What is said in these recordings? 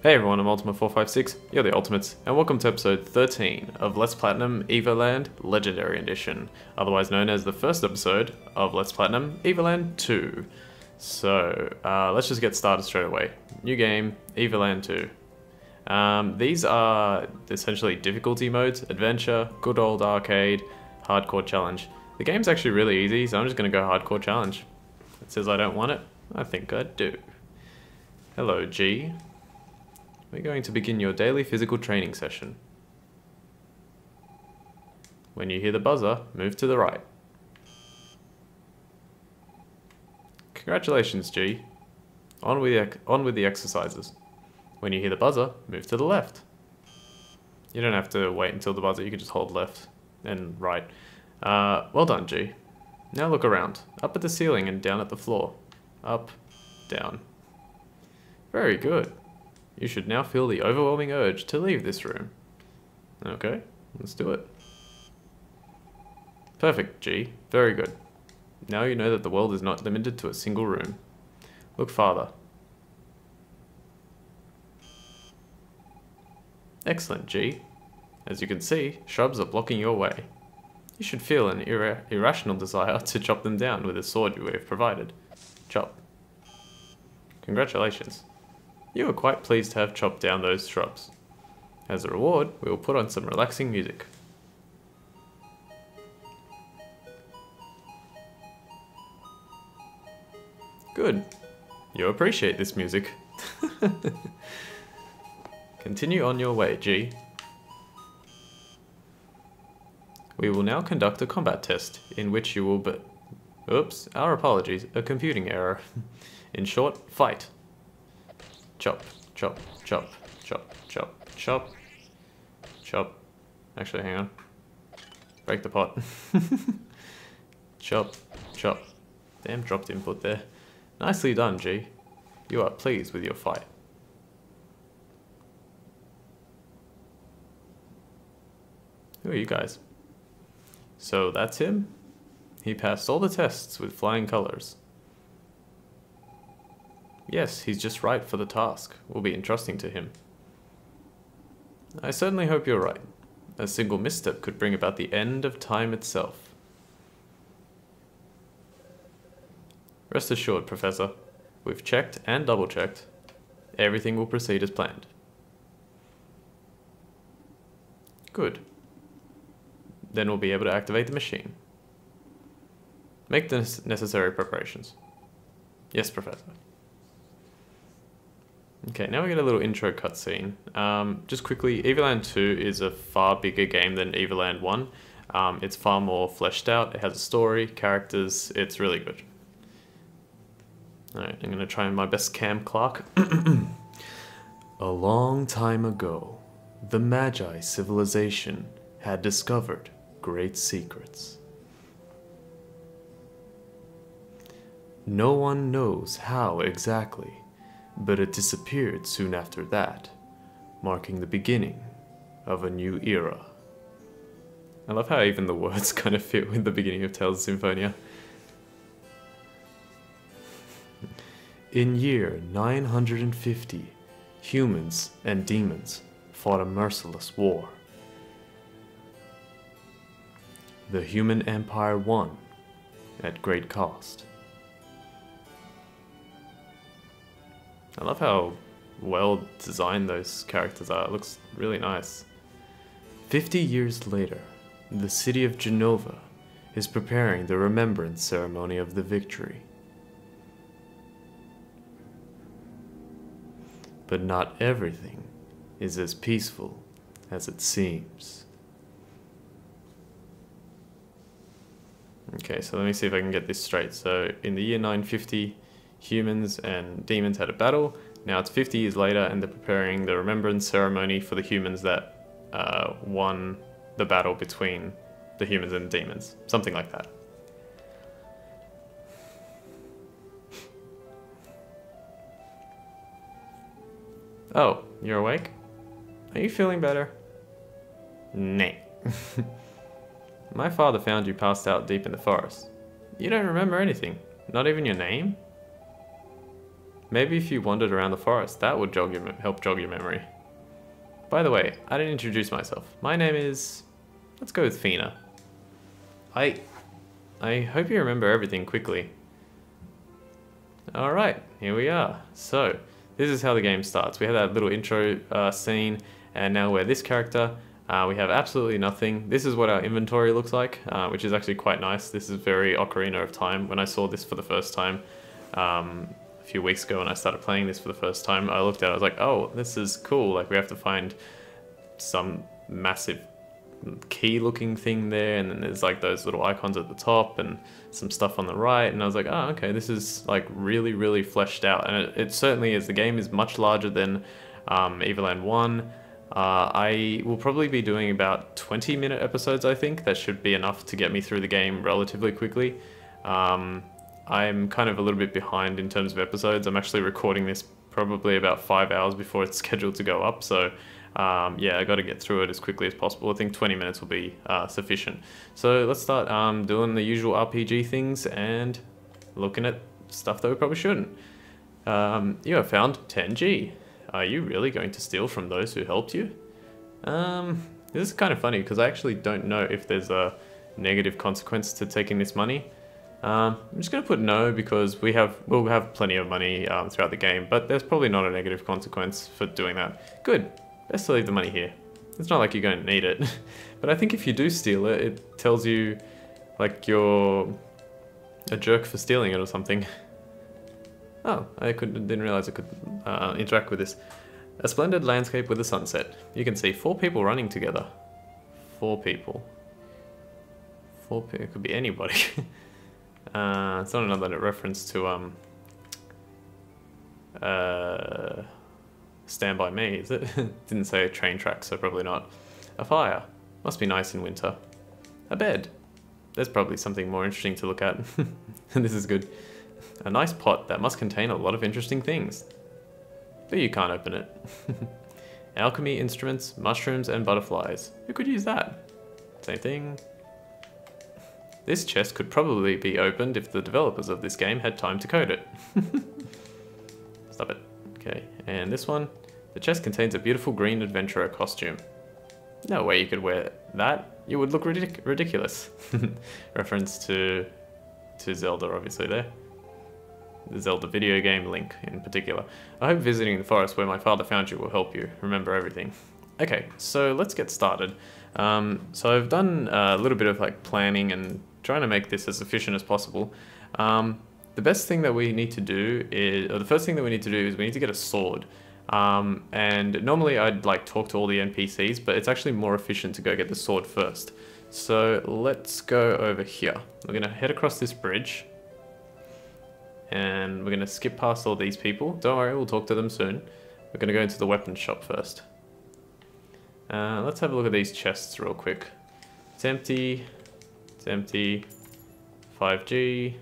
Hey everyone, I'm Ultima456, you're the Ultimates, and welcome to episode 13 of Let's Platinum Evoland Legendary Edition, otherwise known as the first episode of Let's Platinum Evoland 2. So, let's just get started straight away. New game, Evoland 2. These are essentially difficulty modes: Adventure, Good Old Arcade, Hardcore Challenge. The game's actually really easy, so I'm just going to go Hardcore Challenge. It says I don't want it, I think I do. Hello G. We're going to begin your daily physical training session. When you hear the buzzer, move to the right. Congratulations, G. On with the exercises. When you hear the buzzer, move to the left. You don't have to wait until the buzzer, you can just hold left and right. Well done, G. Now look around. Up at the ceiling and down at the floor. Up, down. Very good. You should now feel the overwhelming urge to leave this room. Okay, let's do it. Perfect, G. Very good. Now you know that the world is not limited to a single room. Look farther. Excellent, G. As you can see, shrubs are blocking your way. You should feel an irrational desire to chop them down with a sword you have provided. Chop. Congratulations. You are quite pleased to have chopped down those shrubs. As a reward, we will put on some relaxing music. Good. You appreciate this music. Continue on your way, G. We will now conduct a combat test, in which you will Oops, our apologies, a computing error. In short, fight. Chop, chop, chop, chop, chop, chop, chop. Actually, hang on. Break the pot. Chop, chop. Damn, dropped input there. Nicely done, G. You are pleased with your fight. Who are you guys? So that's him? He passed all the tests with flying colors. Yes, he's just right for the task. Will be entrusting to him. I certainly hope you're right. A single misstep could bring about the end of time itself. Rest assured, Professor. We've checked and double-checked. Everything will proceed as planned. Good. Then we'll be able to activate the machine. Make the necessary preparations. Yes, Professor. Okay, now we get a little intro cutscene. Just quickly, Evoland 2 is a far bigger game than Evoland 1. It's far more fleshed out, it has a story, characters, it's really good. Alright, I'm gonna try my best Cam Clark. A long time ago, the Magi civilization had discovered great secrets. No one knows how exactly, but it disappeared soon after that, marking the beginning of a new era. I love how even the words kind of fit with the beginning of Tales of Symphonia. In year 950, humans and demons fought a merciless war. The human empire won, at great cost. I love how well designed those characters are. It looks really nice. 50 years later, the city of Genova is preparing the remembrance ceremony of the victory. But not everything is as peaceful as it seems. Okay, so let me see if I can get this straight. So in the year 950, humans and demons had a battle. Now it's 50 years later and they're preparing the remembrance ceremony for the humans that won the battle between the humans and demons. Something like that. Oh, you're awake? Are you feeling better? Nah. My father found you passed out deep in the forest. You don't remember anything, not even your name? Maybe if you wandered around the forest, that would help jog your memory. By the way, I didn't introduce myself. My name is... let's go with Fina. I hope you remember everything quickly. Alright, here we are. So, this is how the game starts. We have that little intro scene, and now we're this character. We have absolutely nothing. This is what our inventory looks like, which is actually quite nice. This is very Ocarina of Time. When I saw this for the first time, a few weeks ago when I started playing this for the first time, I looked at it, I was like, oh, this is cool. Like, we have to find some massive key looking thing there, and then there's like those little icons at the top and some stuff on the right, and I was like, oh, okay, this is like really fleshed out, and it certainly is. The game is much larger than Evoland 1. I will probably be doing about 20-minute episodes, I think. That should be enough to get me through the game relatively quickly. I'm kind of a little bit behind in terms of episodes. I'm actually recording this probably about 5 hours before it's scheduled to go up, so yeah, I got to get through it as quickly as possible. I think 20 minutes will be sufficient. So let's start doing the usual RPG things and looking at stuff that we probably shouldn't. You have found 10G. Are you really going to steal from those who helped you? This is kind of funny because I actually don't know if there's a negative consequence to taking this money. I'm just going to put no because we'll have plenty of money throughout the game, but there's probably not a negative consequence for doing that. Good. Best to leave the money here. It's not like you're going to need it. But I think if you do steal it, it tells you like you're a jerk for stealing it or something. Oh, didn't realize I could interact with this. A splendid landscape with a sunset. You can see 4 people running together. 4 people. It could be anybody. It's not another reference to Stand By Me, is it? Didn't say a train track, so probably not. A fire. Must be nice in winter. A bed. There's probably something more interesting to look at. This is good. A nice pot that must contain a lot of interesting things. But you can't open it. Alchemy instruments, mushrooms, and butterflies. Who could use that? Same thing. This chest could probably be opened if the developers of this game had time to code it. Stop it. Okay, and this one. The chest contains a beautiful green adventurer costume. No way you could wear that. You would look ridiculous. Reference to Zelda, obviously, there. The Zelda video game Link, in particular. I hope visiting the forest where my father found you will help you remember everything. Okay, so let's get started. So I've done a little bit of like planning and trying to make this as efficient as possible. The best thing that we need to do is, or the first thing that we need to do is we need to get a sword. And normally I'd like talk to all the NPCs, but it's actually more efficient to go get the sword first. So let's go over here. We're gonna head across this bridge. And we're gonna skip past all these people. Don't worry, we'll talk to them soon. We're gonna go into the weapons shop first. Let's have a look at these chests real quick. It's empty. It's empty. 5G.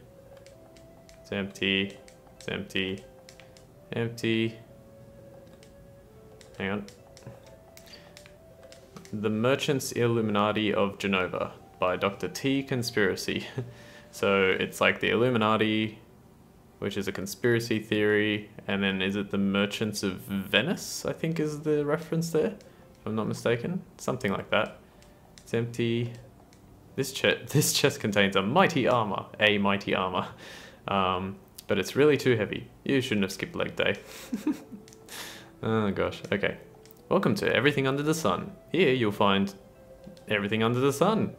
It's empty. It's empty. Empty. Hang on. The Merchant's Illuminati of Genova by Dr. T. Conspiracy. So it's like the Illuminati, which is a conspiracy theory, and then is it the Merchants of Venice, I think is the reference there, if I'm not mistaken. Something like that. It's empty. This chest contains a mighty armor. But it's really too heavy. You shouldn't have skipped leg day. Oh gosh, okay. Welcome to Everything Under the Sun. Here you'll find everything under the sun.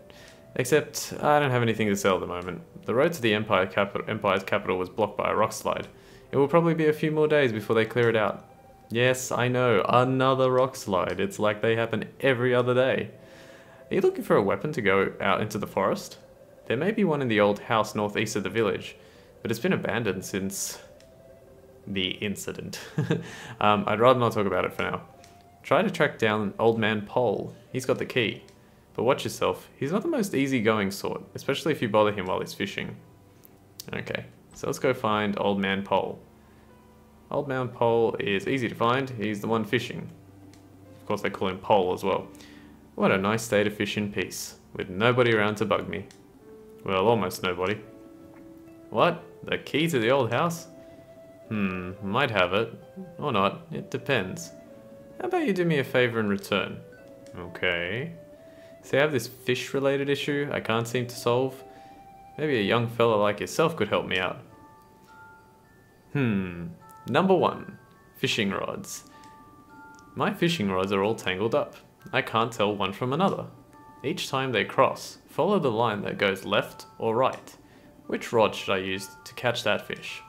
Except, I don't have anything to sell at the moment. The road to the Empire's capital was blocked by a rock slide. It will probably be a few more days before they clear it out. Yes, I know, another rock slide. It's like they happen every other day. Are you looking for a weapon to go out into the forest? There may be one in the old house northeast of the village, but it's been abandoned since the incident. I'd rather not talk about it for now. Try to track down Old Man Pole. He's got the key. But watch yourself, he's not the most easygoing sort, especially if you bother him while he's fishing. Okay, so let's go find Old Man Pole. Old Man Pole is easy to find, he's the one fishing. Of course they call him Pole as well. What a nice day to fish in peace, with nobody around to bug me. Well, almost nobody. What? The key to the old house? Might have it. Or not. It depends. How about you do me a favor in return? Okay. See, I have this fish-related issue I can't seem to solve. Maybe a young fella like yourself could help me out. Number 1. Fishing rods. My fishing rods are all tangled up. I can't tell one from another. Each time they cross, follow the line that goes left or right. Which rod should I use to catch that fish?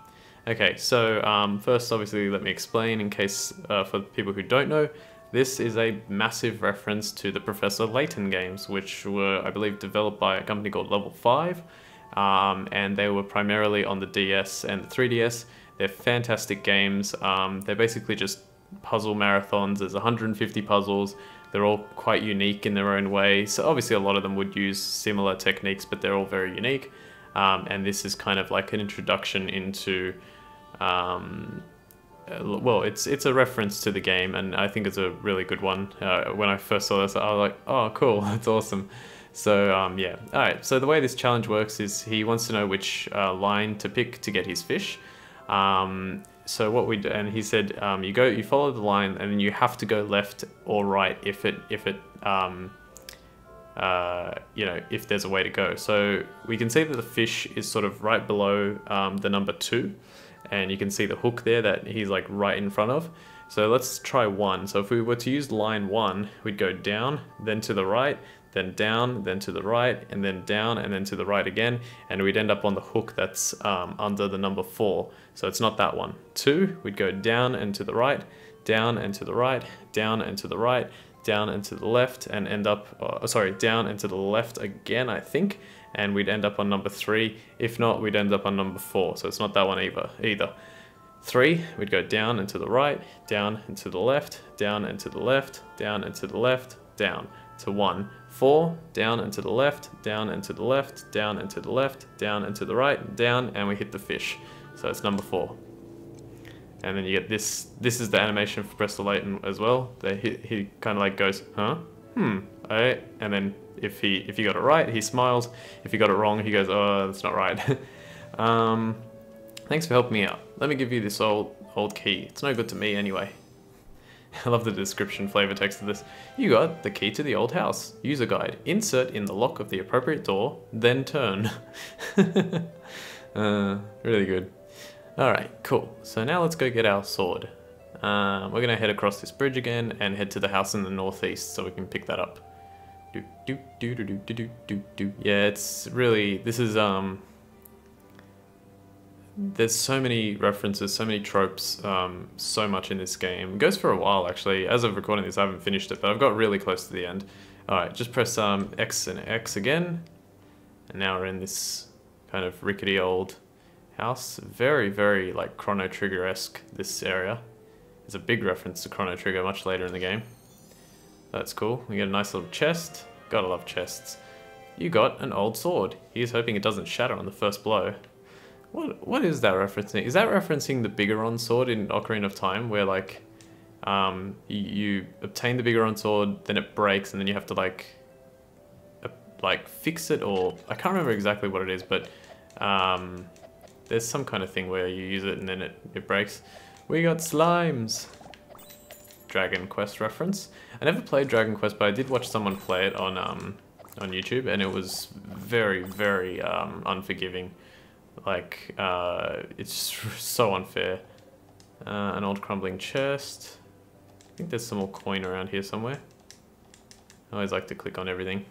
Okay, so first obviously let me explain in case for people who don't know, this is a massive reference to the Professor Layton games, which were, I believe, developed by a company called Level 5, and they were primarily on the DS and the 3DS. They're fantastic games. They're basically just puzzle marathons. There's 150 puzzles. They're all quite unique in their own way. So obviously a lot of them would use similar techniques, but they're all very unique. And this is kind of like an introduction into, well, it's a reference to the game, and I think it's a really good one. When I first saw this, I was like, oh, cool, that's awesome. So yeah, all right. So the way this challenge works is he wants to know which line to pick to get his fish. So what we do, and he said, you follow the line, and then you have to go left or right if there's a way to go. So we can see that the fish is sort of right below the number 2, and you can see the hook there that he's like right in front of. So let's try 1. So if we were to use line 1, we'd go down, then to the right, then down, then to the right, and then down, and then to the right again, and we'd end up on the hook that's under the number 4. So it's not that one. 2, we'd go down and to the right, down and to the right, down and to the right, down and to the left, and end up, down and to the left again, I think, and we'd end up on number 3. If not, we'd end up on number 4, so it's not that one either. 3, we'd go down and to the right, down and to the left, down and to the left, down and to the left, down to 1. 4, down and to the left, down and to the left, down and to the left, down and to the right, down, and we hit the fish. So it's number 4. And then you get this. This is the animation for Professor Layton as well. He kind of like goes, huh? Alright. And then if he got it right, he smiles. If he got it wrong, he goes, oh, that's not right. Thanks for helping me out. Let me give you this old key. It's no good to me anyway. I love the description flavor text of this. You got the key to the old house. User guide. Insert in the lock of the appropriate door, then turn. Really good. Alright, cool. So now let's go get our sword. We're gonna head across this bridge again and head to the house in the northeast so we can pick that up. Yeah, it's really, this is, there's so many references, so many tropes, so much in this game. It goes for a while actually. As of recording this, I haven't finished it, but I've got really close to the end. Alright, just press X and X again. And now we're in this kind of rickety old house. Very, very like Chrono Trigger-esque, this area. There's a big reference to Chrono Trigger much later in the game. That's cool. We get a nice little chest. Gotta love chests. You got an old sword. He's hoping it doesn't shatter on the first blow. What is that referencing? Is that referencing the Bigoron sword in Ocarina of Time, where like you obtain the Bigoron sword, then it breaks, and then you have to like fix it, or I can't remember exactly what it is, but there's some kind of thing where you use it and then it breaks. We got slimes. Dragon Quest reference. I never played Dragon Quest, but I did watch someone play it on YouTube, and it was very, very unforgiving. Like, it's just so unfair. An old crumbling chest. I think there's some more coin around here somewhere. I always like to click on everything.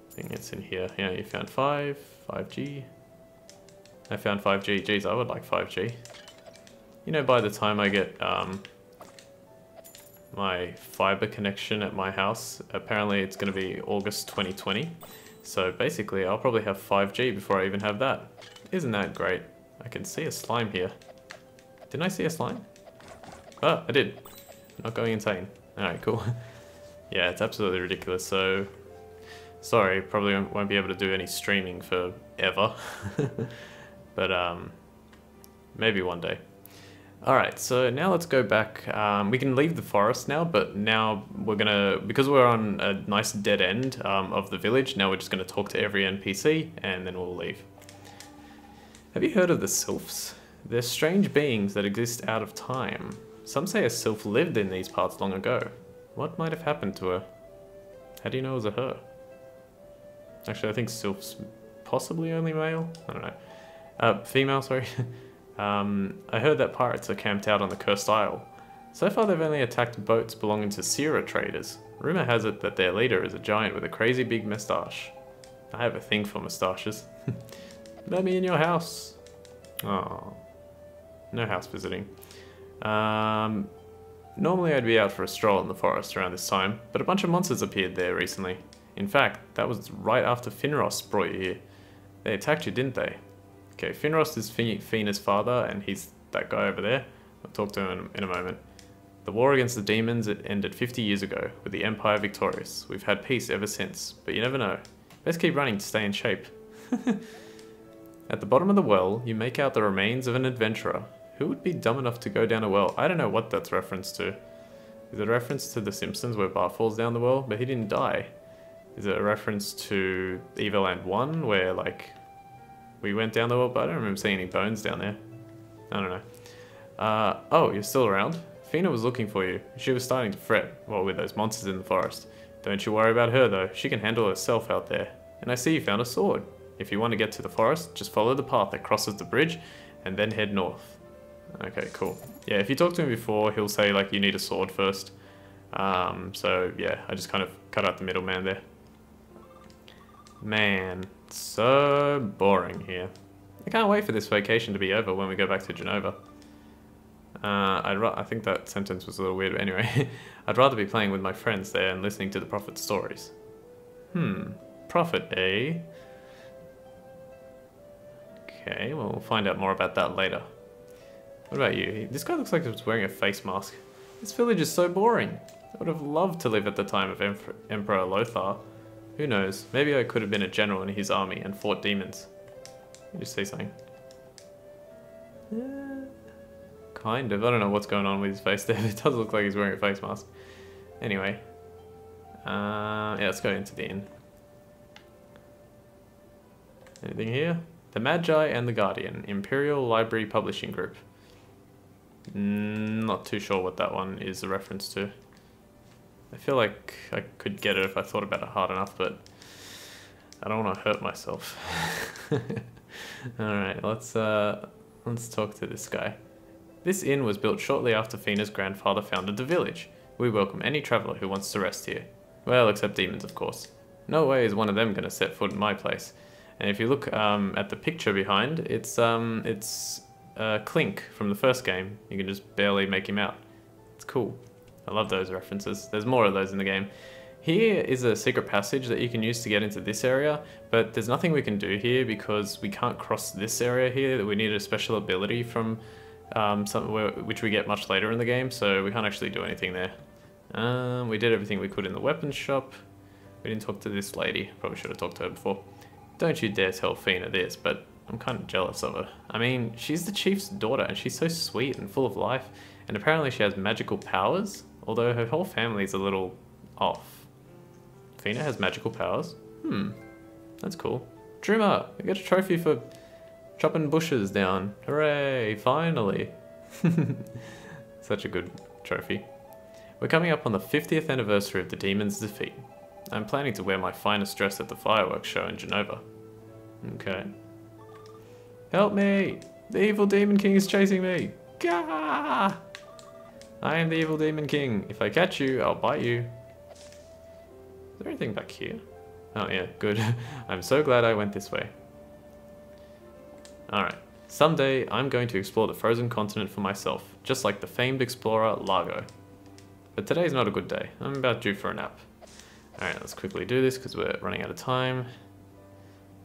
I think it's in here. Yeah, you found 5G. I found 5G. Geez, I would like 5G. You know, by the time I get my fiber connection at my house, apparently it's going to be August 2020. So basically, I'll probably have 5G before I even have that. Isn't that great? I can see a slime here. Didn't I see a slime? Oh, I did. Not going insane. Alright, cool. Yeah, it's absolutely ridiculous. So, sorry, probably won't be able to do any streaming forever. But, maybe one day. Alright, so now let's go back. We can leave the forest now, but now we're gonna, because we're on a nice dead end of the village, now we're just gonna talk to every NPC and then we'll leave. Have you heard of the Sylphs? They're strange beings that exist out of time. Some say a sylph lived in these parts long ago. What might have happened to her? How do you know it was a her? Actually, I think sylphs possibly only male? I don't know. Female, sorry. I heard that pirates are camped out on the Cursed Isle. So far they've only attacked boats belonging to Sierra traders. Rumor has it that their leader is a giant with a crazy big moustache. I have a thing for moustaches. Let me in your house. Oh, no house visiting. Normally I'd be out for a stroll in the forest around this time, but a bunch of monsters appeared there recently. In fact, that was right after Finros brought you here. They attacked you, didn't they? Okay, Finros is Fina's father, and he's that guy over there. I'll talk to him in a moment. The war against the demons ended 50 years ago, with the Empire victorious. We've had peace ever since, but you never know. Let's keep running to stay in shape. At the bottom of the well, you make out the remains of an adventurer. Who would be dumb enough to go down a well? I don't know what that's reference to. Is it a reference to The Simpsons where Bart falls down the well, but he didn't die? Is it a reference to Evoland 1 where, like, we went down the well, but I don't remember seeing any bones down there. I don't know. Oh, you're still around? Fina was looking for you. She was starting to fret, well, with those monsters in the forest. Don't you worry about her, though. She can handle herself out there. And I see you found a sword. If you want to get to the forest, just follow the path that crosses the bridge, and then head north. Okay, cool. Yeah, if you talk to him before, he'll say, like, you need a sword first. So, yeah, I just kind of cut out the middleman there. Man, so boring here. I can't wait for this vacation to be over when we go back to Genova. I think that sentence was a little weird, but anyway. I'd rather be playing with my friends there and listening to the Prophet's stories. Prophet, eh? Okay, well, we'll find out more about that later. What about you? This guy looks like he was wearing a face mask. This village is so boring. I would have loved to live at the time of Emperor Lothar. Who knows? Maybe I could have been a general in his army and fought demons. Let me just say something. Kind of. I don't know what's going on with his face there. It does look like he's wearing a face mask. Anyway. Yeah, let's go into the inn. Anything here? The Magi and the Guardian, Imperial Library Publishing Group. Not too sure what that one is a reference to. I feel like I could get it if I thought about it hard enough, but I don't want to hurt myself. Alright, let's talk to this guy. This inn was built shortly after Fina's grandfather founded the village. We welcome any traveller who wants to rest here. Well, except demons, of course. No way is one of them going to set foot in my place. And if you look at the picture behind, it's Clink from the first game. You can just barely make him out. It's cool. I love those references. There's more of those in the game. Here is a secret passage that you can use to get into this area, but there's nothing we can do here because we can't cross this area here. We need a special ability from which we get much later in the game, so we can't actually do anything there. We did everything we could in the weapons shop. We didn't talk to this lady. Probably should have talked to her before. Don't you dare tell Fina this, but I'm kind of jealous of her. I mean, she's the chief's daughter and she's so sweet and full of life, and apparently she has magical powers, although her whole family's a little off. Fina has magical powers? That's cool. Trimmer, I get a trophy for chopping bushes down. Hooray, finally. Such a good trophy. We're coming up on the 50th anniversary of the demon's defeat. I'm planning to wear my finest dress at the fireworks show in Genova. Okay. Help me! The evil demon king is chasing me! Gah! I am the evil demon king. If I catch you, I'll bite you. Is there anything back here? Oh yeah, good. I'm so glad I went this way. Alright. Someday, I'm going to explore the frozen continent for myself, just like the famed explorer Largo. But today's not a good day. I'm about due for a nap. Alright, let's quickly do this because we're running out of time.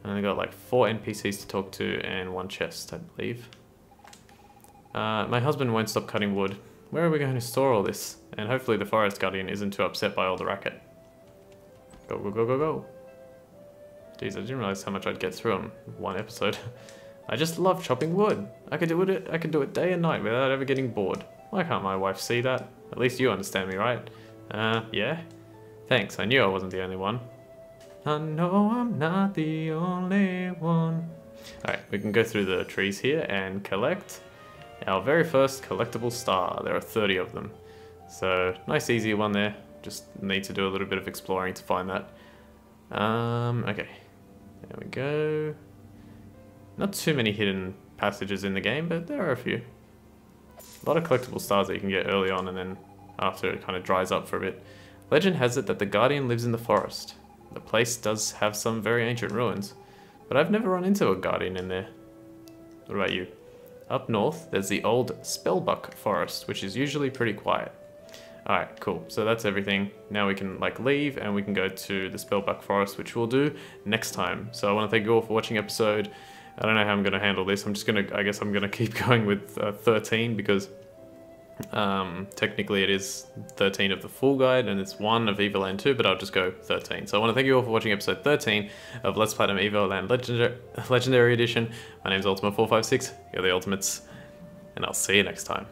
I only got like 4 NPCs to talk to and 1 chest, I believe. My husband won't stop cutting wood. Where are we going to store all this? And hopefully the forest guardian isn't too upset by all the racket. Go, go, go, go, go. Jeez, I didn't realize how much I'd get through in 1 episode. I just love chopping wood. I could do it day and night without ever getting bored. Why can't my wife see that? At least you understand me, right? Yeah? Thanks, I knew I wasn't the only one. I know I'm not the only one. Alright, we can go through the trees here and collect Our very first collectible star. There are 30 of them. So, nice easy one there. Just need to do a little bit of exploring to find that. Okay. There we go. Not too many hidden passages in the game, but there are a few. A lot of collectible stars that you can get early on, and then after it kind of dries up for a bit. Legend has it that the Guardian lives in the forest. The place does have some very ancient ruins, but I've never run into a Guardian in there. What about you? Up north, there's the old Spellbuck Forest, which is usually pretty quiet. Alright, cool. So that's everything. Now we can leave and we can go to the Spellbuck Forest, which we'll do next time. So I want to thank you all for watching episode. I don't know how I'm going to handle this. I guess I'm going to keep going with 13 because technically it is 13 of the full guide and it's 1 of Evoland 2, but I'll just go 13. So I want to thank you all for watching episode 13 of Let's Platinum Evoland Legendary Edition. My name's Ultima456, you're the Ultimates, and I'll see you next time.